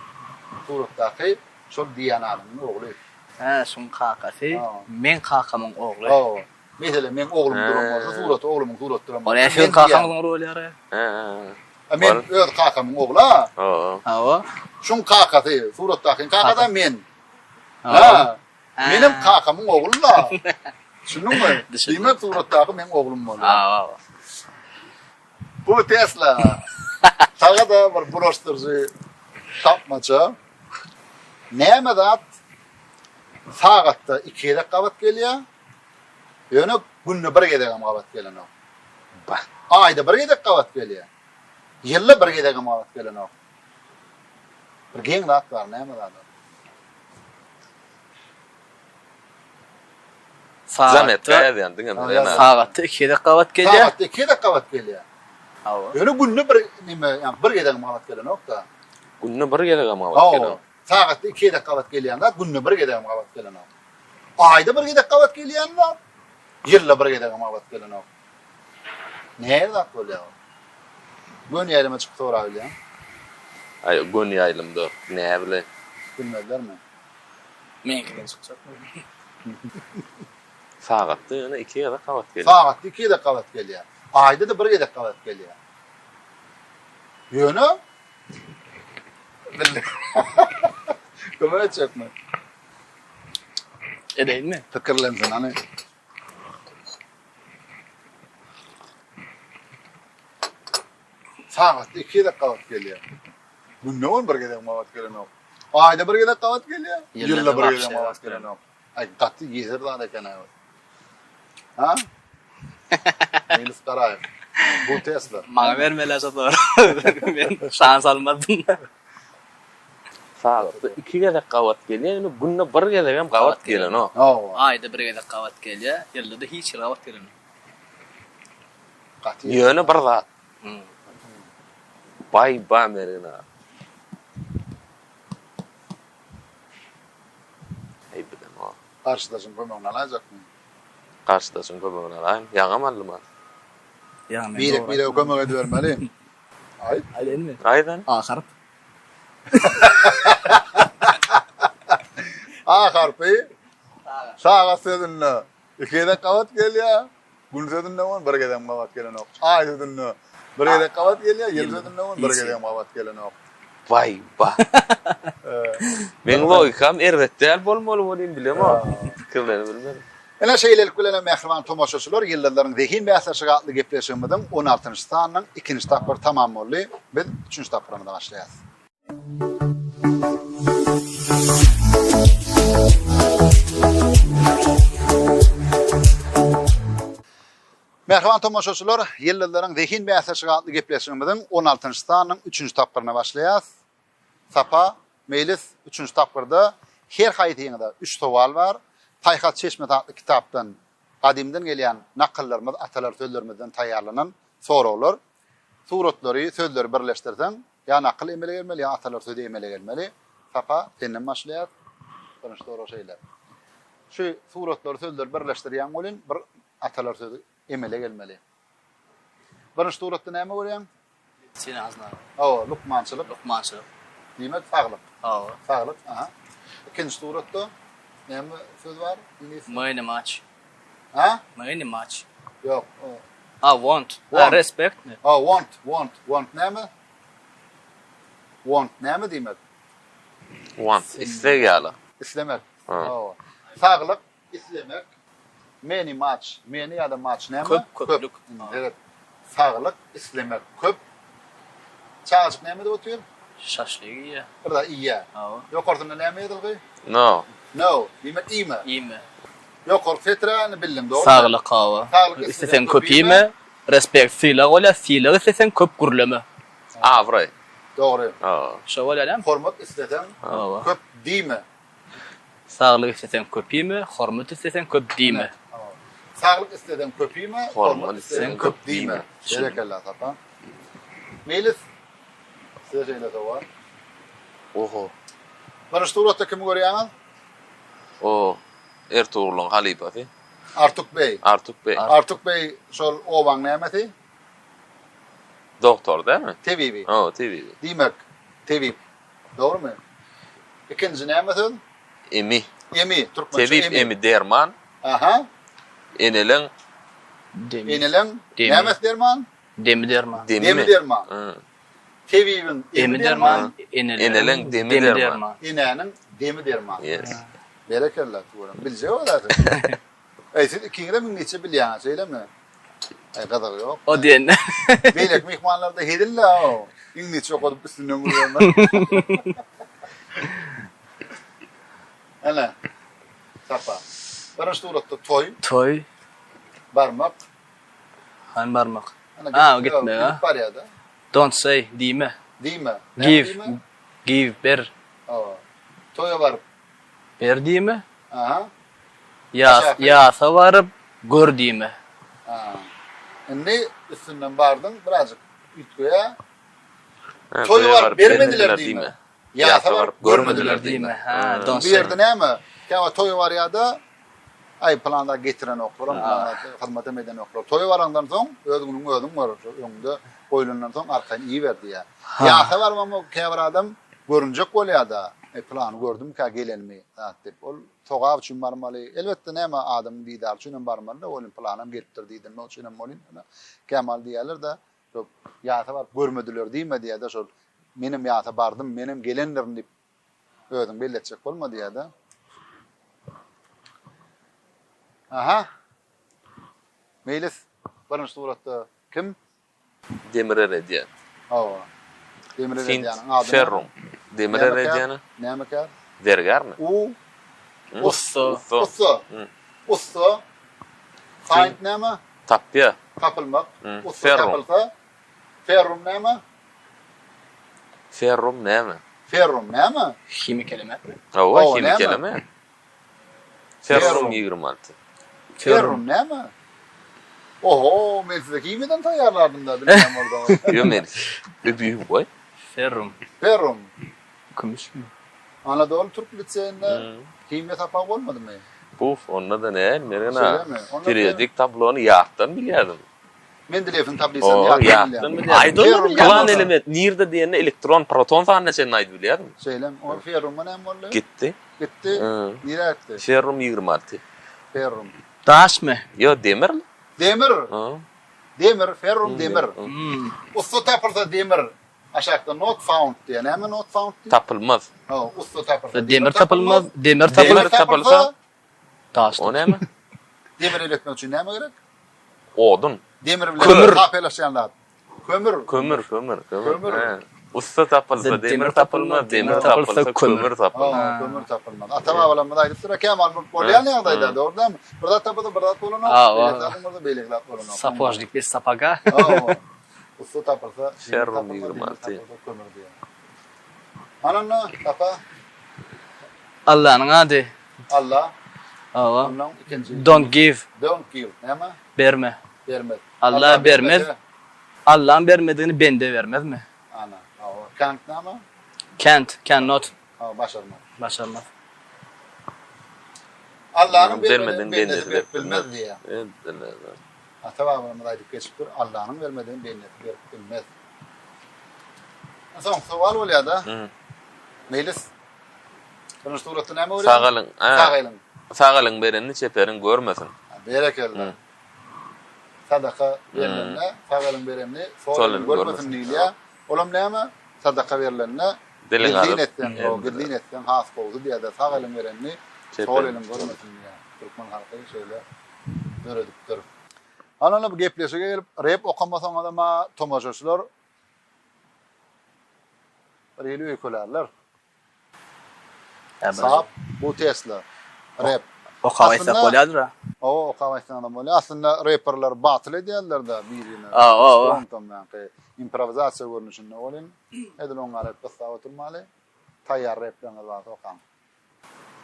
Suratdaky şol diýen adamyň ogly. Ha, şun kakası. Ha. Men kakamın oğlu. Oo. Mesela men oğlum durum bolsa suratı oğlumun suratı durum. Oraya şun kakamın rolü ara. Men öz kakamın oğlu ha. Oo. Ha o. Şun kakası suratdaki kakada men. Ha. Ha. Benim kakamın oğlu la. Şunun mu? Düşündüm. Demek suratdaki men oğlum bolsa. Ha. Bu Tesla. Taga da bir broştırjy tapmaça. Näme zat? Sagatda 2 dakika wagt gelýär. Ýöne günne 1 gedegem wagt gelen o. Bak. Ayda 1 dakika wagt gelýär. Ýylda 1 gedegem wagt gelen o. Bir geň zat bar, näme zat? Zamet gaýdyan diňe. Sagatda 2 dakika wagt gelýär. Sagatda 2 dakika wagt gelýär. Ha. Ýöne günne 1 nime, ýani 1 gedegem wagt gelen o da. Günne bir gele gama wagt. Sagatda 2 dakika wagt gelýän zat günne 1 gedegem wagt gelen o. Ayda 1 dakika wagt gelýän zat. Ýylda 1 gedegem wagt gelen o. Näme zat bolýar? Gün ýerime çykyp soraýlar. Ay gün ýaýlymdy. Näme bile. Bilmezlermi? Menkinden çykjak. Sagatda ýöne 2 ýa-da wagt gelýär. Sagatda 2 dakika wagt gelýär. Ayda da 1 dakika wagt gelýär. Ýöne? Köme çekme. Edeýinmi? Pikirlensin hani. Sagatda 2 dakika wagt gelýär. Günne 1 gedegem wagt gelen o. Ayda 1 dakika wagt gelýär. Ýylda 1 gedegem wagt gelen o. Ay gatty ýezer zat eken ay. Ha? Melis Karayev. Bu Tesla. Maňa bermeler zatar. Men şans almadım. Sagatda 2 dakika wagt gelýär, ýöne günne 1 gedegem wagt gelen o. Oo. Ayda 1 dakika wagt gelýär. Ýylda da hiç wagt gelen. Gatty. Ýöne bir zat. Bay bamerina. Ey bilen o. Karşıdaşın kömegini alajakmy? Karşıdaşyn kömegine alaýyn. Ýaňa mallyma. Ya Bir kömek edivermeli. Ay. Aýdynmy? Aýdan. Ahyryp. Aharpy. Sağa sözünle. 2 dakika wagt gelýär. Gün sözünle 1 gedegem wagt gelen ok. Ay sözünle 1 dakika wagt gelýär. Ýyl sözünle 1 gedegem wagt gelen ok. Vay ba. Men logikam erwetdäl bolmaly bolýan bilem o. Pikirleri bilmem. Ene şeýlelik bilen mehriban tomoşaçylar ýyllaryň zehin bäsleşigi atly gepleşigimiň 16-njy stanyň 2-nji tapyr tamam boldy. Biz 3-nji tapyrymyza başlaýas. Mehriban tomoşaçylar, ýyllaryň zehin bäsleşigi atly gepleşigimiň 16-njy stanyň 3-nji tapyryna başlaýas. Sapa, Melis 3-nji tapyrda her haýdyňda 3 sowal bar. Tayhat Çeşme adlı kitapdan gadimden gelýän nakyllarymyz, atalar sözlerimizden taýýarlanan soralar. Suratlary, sözleri birleşdirsen, ýa nakyl emele gelmeli, ýa atalar sözü emele gelmeli. Sapa senden başlaýar. Birinji soru şeýler. Şu suratlary, sözleri birleşdirýän bolan bir atalar sözü emele gelmeli. Birinji suratda näme görýän? Sen azna. O, lukmançylyk, Lukmançylyk. diýmek saglyk. Ha. Saglyk, aha. İkinji suratda näme söz var? Money match. Ha? Money match. Yok. Want. Want. Respect mi? Want näme? Want näme diýmek? Want isleýärli. İslemek. Ha. Oo. Saglyk, islemek. Many match, many ýa-da match näme? Köp, köplük. Evet. Saglyk, islemek, köp. Çağıjyk näme diýip otur? Şaşlygy ýa. Bir da iýe. Ha. Ýokardyna näme ýetdi? No. No, diýmek iýme. Ýymy. Ýokary fetrany bildim, dogry. Saglyk hawa. Saglyk, İstesen köp ýeme. Respect fiýla gola, fiýla istesen köp gürleme. Avray. Dogry. Ha. Şo bolalym. Hormat istesen Ha. köp diýme. Saglyk istesen köp ýeme, hormat istesen köp diýme. Saglyk isteden köp diýme, Hormat isteden köp köp diýme. diýme. Berekella sapa. Melis sözüyle de var. Oho. Bana suratda kimi görýäňiz? O Ertuğrul'un halifesi Artuk Bey. Artuk Bey. Artuk Bey şol owaň nämeti? Doktor değil mi? Tebibi. O TV. Diýmek, tebip. Dogrymy? İkinji näme söz? Emi. Emi, Türkmençe Tedip emi derman, Aha. enelen Enelen Demi. Nemes derman? Demi derman. demi Demi mi? derman. Hı. Tevibin Emi derman. Enelen demi derman. İnenin demi derman. Yes. Berekallah tuğram. Bilse o da. Siz ikiniz de min neçe bilýän, söyleme. Kadar yok. O diyen. Beylek mihmanlarda hedilla o. İngilizce okudup üstünden vuruyorlar. Ana. Sapa. Birinci tuğratta Toy. barmak. Han barmak. Ana O gitme ya. Var ya da. Don't say. Dime. Değil mi? Give. Give. Ber. Toya var. Ber dime. Aha. Yasa varıp gör dime. Ne üstünden bardın birazcık ütköye. Toyu var vermediler değil mi? Yasa var görmediler değil mi? Ha, don't Bir say. yerde ne mi? Kava toyu var ya da ay planda getiren okuram, hizmet eden okuram. Toyu varandan soň özüňiň görür. Öňde boýlandan soň arkaň iyi verdi ya. Yasa var ama käbir adam görünjek bolýar da. Planı gördüm ka gelenmi dep. Ol togaw üçin barmaly. Elbetde näme adam diýdar üçin barmaly. Olun planam gelipdir diýdim. O üçin bolin. Kemal diýerler de yasa var görmediler diýme diýär de şol menim yasa bardım, menim gelenlerim diýip özüň belletjek bolmady diýär de. Aha. Meylis birinji suratda kim? Demire Redyan. Demire Fin Redyan'ın adı. Ferrum. Demire Redyan'ı Näme kär? dergar mı? Usso. Usso. Find näme? Tapya. Tapılmak. Usso Ferrum. tapılsa. Ferrum näme? Ferrum näme? Ferrum näme? Kimi kelime. Ova kimi näme? kelime? Ferrum. Ferrum 26. Ferrum näme? Oho, men size kimiden tayarlardım da bilmem orada. Yömelis. Büyük boy. Ferrum. Ferrum. Kumuş mu? Anadolu Türk Lisesi'nde kimya tapağı olmadı mı? Puf, onda da ne? Nerena? Söyleme, onda Periyodik tablonu yağdan biliyordum. Mendeleyev'in tablisi O yağdan biliyordum. Aydın kalan Ferrum. element. Nirde diyene elektron, proton falan sen aydı biliyordum. Söylem, o Ferrum ne oldu? Gitti. Gitti. Nereye gitti? Ferrum 26. Ferrum. Taş mı? Yo demir. Demir. Ha. Demir, ferrum demir. Hmm. Usta tapılsa demir. Aşağıda not found diye. Ne mi not found diye? Tapılmaz. Usta tapılsa. Demir tapılmaz. Demir Demir tapılmaz. tapılsa Taş. o ne mi? Demir üretmek için ne mi gerek? Odun. Demir bile Kömür. tapelaşanlar. Kömür. Kömür. He. Usta tapılsa demir tapılmaz. Demir tapılsa kömür tapılmaz. Kömür tapılmaz. Atama balamı da gidip Kemal Bolyan yağdaydı orada mı? Burada tapıldı, burada polunu. Burada beylekler polunu. Sapojlik bir sapaga. Usta tapılsa Ferrum 26. kömür diye. Ananı tapa Allah'ın adı. Allah. Ava. Ondan ikinci. Don't give. Don't give. Ne mi? Verme. Vermez. Allah vermez. Allah'ın vermediğini ben de vermez mi? Ana. Can't ne mi? Can't. Cannot. Başarmaz. Başarmaz. Allah'ın vermediğini ben de bilmez diye. Evet. Tamamını da edip geçiptir. Allah'ın vermediğini bilmez. Son sual ol ya da. Meylis. Birinci suratı ne mi oluyor? Sağalın. Sağalın. Sağalın berenini çeperin görmesin. Berekellah. Sadaka verilenle, sağalın berenini, solun görmesin diye. Olam ne mi? Sadaka verilenle, gildiğin etten, has oldu diye de sağalın berenini, solun görmesin diye. Türkmen halkı şöyle öğrediptir. Ananı bu gepleşe gelip, rap okamasan adama tomaşoşlar, reyli öykülerler. Sahap, bu Tesla, rap. O kavaysa kolyadır ha. O kavaysa adam oluyor. Aslında rapperler batıl ediyorlar da birine. Yani improvizasyon görünüşünde olun. Edil onlara hep kısa oturmalı. Tayyar raplerine zaten okan.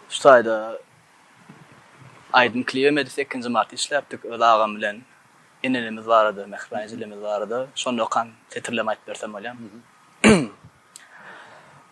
Şutayda Aydın Kliyemedi 8. Mart işleptik. Ağam bilen inelimiz vardı, mehrancilimiz vardı. Sonra okan tetirleme ayıp versem olayım.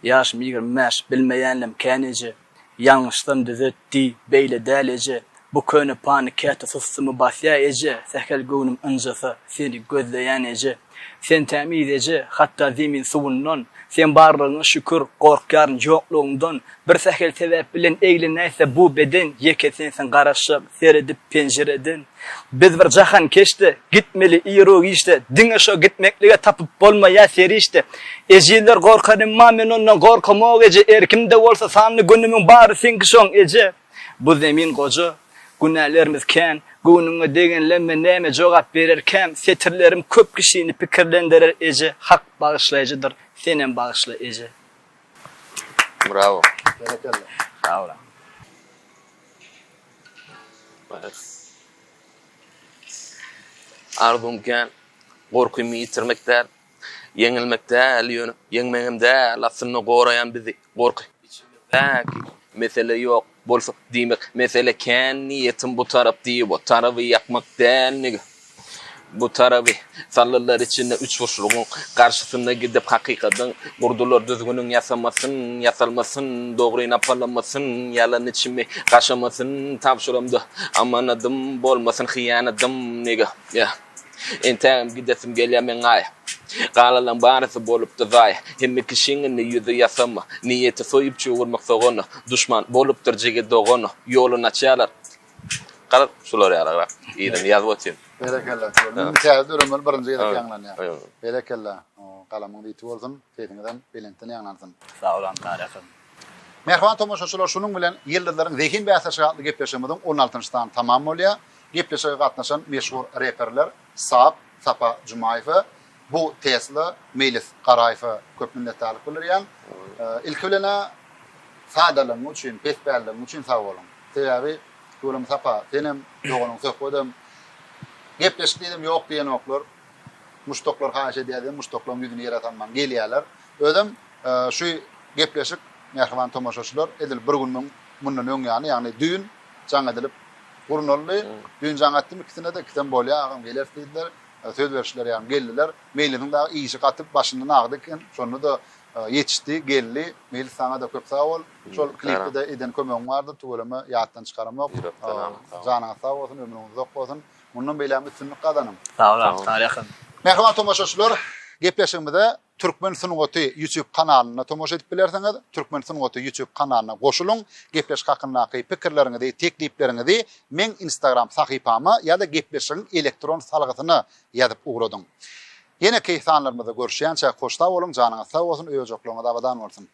Yaşım 25, bilmeyenlim kenici. Yanlıştım düzeltti, beyle deleci. Bu köyne panı kâta fıstımı basya ece, sehkel gönüm öncesi, seni gözleyen ece. Sen temiz ece, hatta zemin suvundan, sen barlığına şükür, korkarın yokluğundan. Bir sehkel sebep bilen eğlen neyse bu beden, yekesin sen qaraşıp, seyredip pencereden. Biz bir jahan keşti, gitmeli iyro işte, dine şo gitmekliğe tapıp bolmaya seri işte. Eciler korkarım ma men ondan korkamok ece, erkimde olsa sanlı gönlümün bari sen kişon ece. Bu zemin koca, günahlarımız ken, gününe degenlemme neme cevap verirken, setirlerim köp kişini pikirlendirir ece, hak bağışlayıcıdır, senin bağışla ece. Bravo. Berekelle. Sağ ol. Arzumken korkumu yitirmekler, yenilmekler, yenmememde lafını korayan bizi korku. Belki mesele yok, bolsa demek mesele ken niyetim bu taraf değil, bu tarafı yakmak değil. Bu tarafı sallılar içinde üç boşluğun karşısında gidip hakikaten kurdular düzgünün yasamasın, yasalmasın, doğruyu napalamasın, yalan içimi kaşamasın, tavşıramdı aman adım bolmasın, hıyanadım nigga. Ya. Entem gidesim gelemen ay. Qalalan barısı bolup da zay. Hemmi kişinin yüzü yasama. Niyeti soyup çuğurmak soğunu. Düşman bolup da jige doğunu. Yolun açarlar. Qalat şular yalar. İyiden yazı atın. Berekelle. Misal durumlar birinci yedek yanlan ya. Aynen. Berekelle. Qalamın diýip bolsun, tetininden belentini yanlansın. Sağ olun tarixim. Merhaban tomoşaçylar, şunun bilen ýyldylaryň zehin bäsä şahatly gepleşmegimiň 16-njy stan tamam bolýar. Gepleşige gatnaşan meşhur reperler Sap, Sapa Jumaýew, bu Tesla, Melis Garaýew köp minnetdarlyk bildirýän. Ilk ölene sadalaryň üçin, pesbärligiň üçin sag bolun. Sebäbi Gölüm Sapa, senem ýogunyň söhbedem gepleşdiýdim ýok diýen oklar. Muştoklar haýş edýärler, muştoklaryň ýüzüni ýere tanman gelýärler. Özüm şu gepleşik merhaban tomoşaçylar edil bir gün mundan öňýany, ýagny düýün jaň edilip gurunully, düýün jaň etdim, ikisine de kitem bolýar, agam geler diýdiler, söz berişler ýagny geldiler. Meýliniň da iýişi gatyp başyndan agdyken, şonu da yetişdi, geldi. Meýl sana da köp sag bol. Şol klipde de eden kömegiň bardy, tuğulama ýatdan çykarmak. Janyňa sag bolsun, ömrüňiz uzak bolsun. Mundan beýlem üstünlik gadanam. Sağ olun tarixim. Merhaban tomoşaçylar, gepleşigimizde Türkmen Sunugaty YouTube kanalyna tomoşa edip bilersiňiz. Türkmen Sunugaty YouTube kanalyna goşulyň. Gepleşik hakyndaky pikirleriňizi, teklipleriňizi men Instagram sahypama ýa-da gepleşigiň elektron salgysyny ýazyp ugradyň. Yine keysanlarymyzda görüşýänçe hoşta bolun, janyňyz sag bolsun, öýe jokluğuna da abadan bolsun.